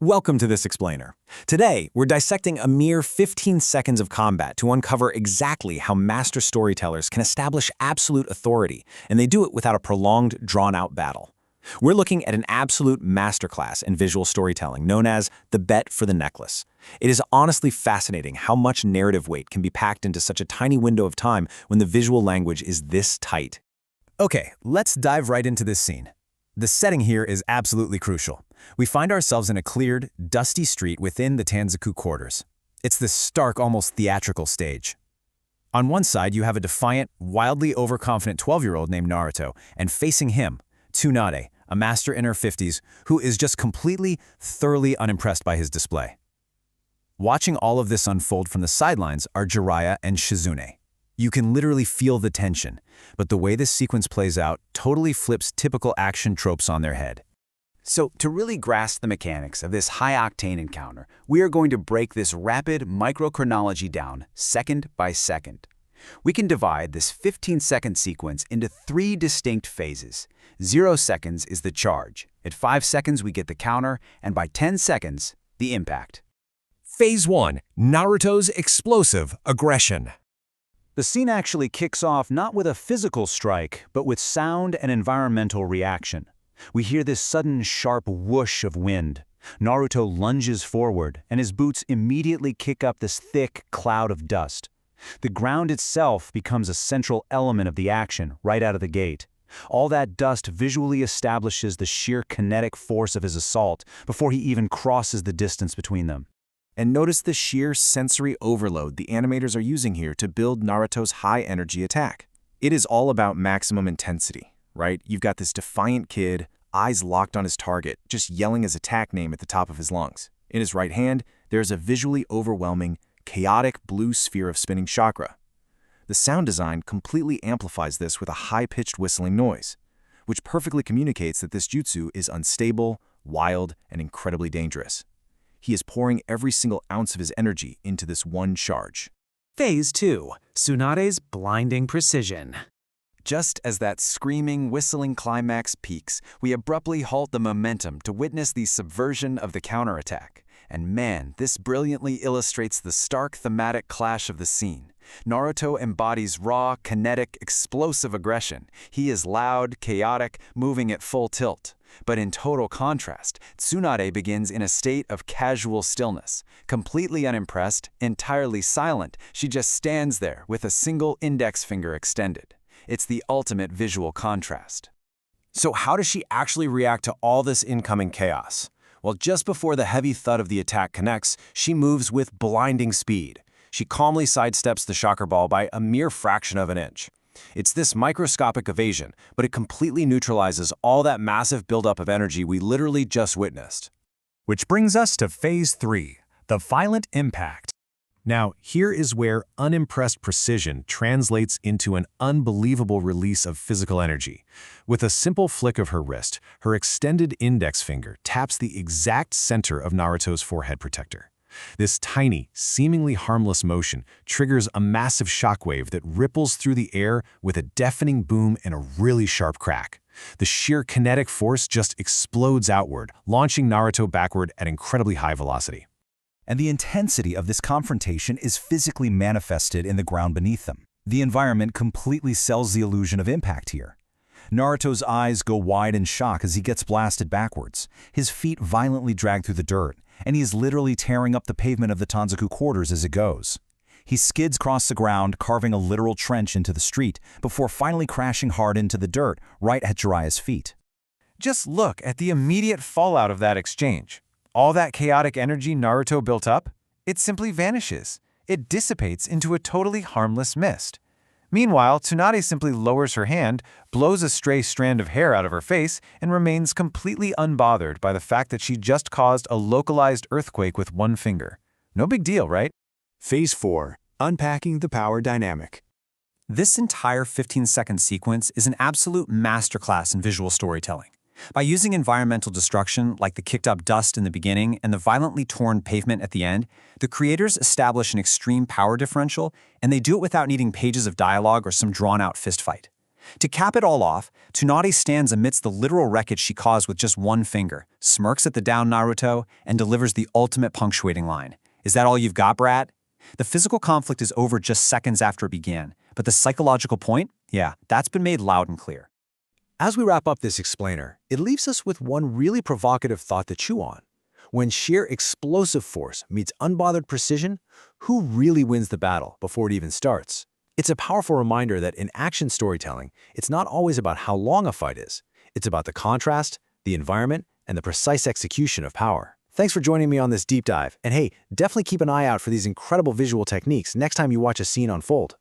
Welcome to This Explainer. Today, we're dissecting a mere 15 seconds of combat to uncover exactly how master storytellers can establish absolute authority, and they do it without a prolonged, drawn-out battle. We're looking at an absolute masterclass in visual storytelling known as the bet for the necklace. It is honestly fascinating how much narrative weight can be packed into such a tiny window of time when the visual language is this tight. Okay, let's dive right into this scene. The setting here is absolutely crucial. We find ourselves in a cleared, dusty street within the Tanzaku quarters. It's this stark, almost theatrical stage. On one side, you have a defiant, wildly overconfident 12-year-old named Naruto, and facing him, Tsunade, a master in her 50s, who is just completely, thoroughly unimpressed by his display. Watching all of this unfold from the sidelines are Jiraiya and Shizune. You can literally feel the tension, but the way this sequence plays out totally flips typical action tropes on their head. So, to really grasp the mechanics of this high-octane encounter, we are going to break this rapid microchronology down second by second. We can divide this 15-second sequence into 3 distinct phases. 0 seconds is the charge. At 5 seconds, we get the counter, and by 10 seconds, the impact. Phase 1. Naruto's explosive aggression. The scene actually kicks off not with a physical strike, but with sound and environmental reaction. We hear this sudden, sharp whoosh of wind. Naruto lunges forward, and his boots immediately kick up this thick cloud of dust. The ground itself becomes a central element of the action right out of the gate. All that dust visually establishes the sheer kinetic force of his assault before he even crosses the distance between them. And notice the sheer sensory overload the animators are using here to build Naruto's high-energy attack. It is all about maximum intensity, right? You've got this defiant kid, eyes locked on his target, just yelling his attack name at the top of his lungs. In his right hand, there's a visually overwhelming, chaotic blue sphere of spinning chakra. The sound design completely amplifies this with a high-pitched whistling noise, which perfectly communicates that this jutsu is unstable, wild, and incredibly dangerous. He is pouring every single ounce of his energy into this one charge. Phase 2. Tsunade's blinding precision. Just as that screaming, whistling climax peaks, we abruptly halt the momentum to witness the subversion of the counterattack. And man, this brilliantly illustrates the stark thematic clash of the scene. Naruto embodies raw, kinetic, explosive aggression. He is loud, chaotic, moving at full tilt. But in total contrast, Tsunade begins in a state of casual stillness. Completely unimpressed, entirely silent, she just stands there with a single index finger extended. It's the ultimate visual contrast. So how does she actually react to all this incoming chaos? Well, just before the heavy thud of the attack connects, she moves with blinding speed. She calmly sidesteps the shocker ball by a mere fraction of an inch. It's this microscopic evasion, but it completely neutralizes all that massive buildup of energy we literally just witnessed. Which brings us to Phase 3, the violent impact. Now, here is where unimpressed precision translates into an unbelievable release of physical energy. With a simple flick of her wrist, her extended index finger taps the exact center of Naruto's forehead protector. This tiny, seemingly harmless motion triggers a massive shockwave that ripples through the air with a deafening boom and a really sharp crack. The sheer kinetic force just explodes outward, launching Naruto backward at incredibly high velocity. And the intensity of this confrontation is physically manifested in the ground beneath them. The environment completely sells the illusion of impact here. Naruto's eyes go wide in shock as he gets blasted backwards. His feet violently drag through the dirt, and he is literally tearing up the pavement of the Tanzaku quarters as it goes. He skids across the ground, carving a literal trench into the street, before finally crashing hard into the dirt right at Jiraiya's feet. Just look at the immediate fallout of that exchange. All that chaotic energy Naruto built up, it simply vanishes. It dissipates into a totally harmless mist. Meanwhile, Tsunade simply lowers her hand, blows a stray strand of hair out of her face, and remains completely unbothered by the fact that she just caused a localized earthquake with one finger. No big deal, right? Phase 4. Unpacking the power dynamic. This entire 15-second sequence is an absolute masterclass in visual storytelling. By using environmental destruction like the kicked-up dust in the beginning and the violently torn pavement at the end, the creators establish an extreme power differential, and they do it without needing pages of dialogue or some drawn-out fistfight. To cap it all off, Tsunade stands amidst the literal wreckage she caused with just one finger, smirks at the downed Naruto, and delivers the ultimate punctuating line. "Is that all you've got, brat?" The physical conflict is over just seconds after it began, but the psychological point? Yeah, that's been made loud and clear. As we wrap up this explainer, it leaves us with one really provocative thought to chew on. When sheer explosive force meets unbothered precision, who really wins the battle before it even starts? It's a powerful reminder that in action storytelling, it's not always about how long a fight is. It's about the contrast, the environment, and the precise execution of power. Thanks for joining me on this deep dive. And hey, definitely keep an eye out for these incredible visual techniques next time you watch a scene unfold.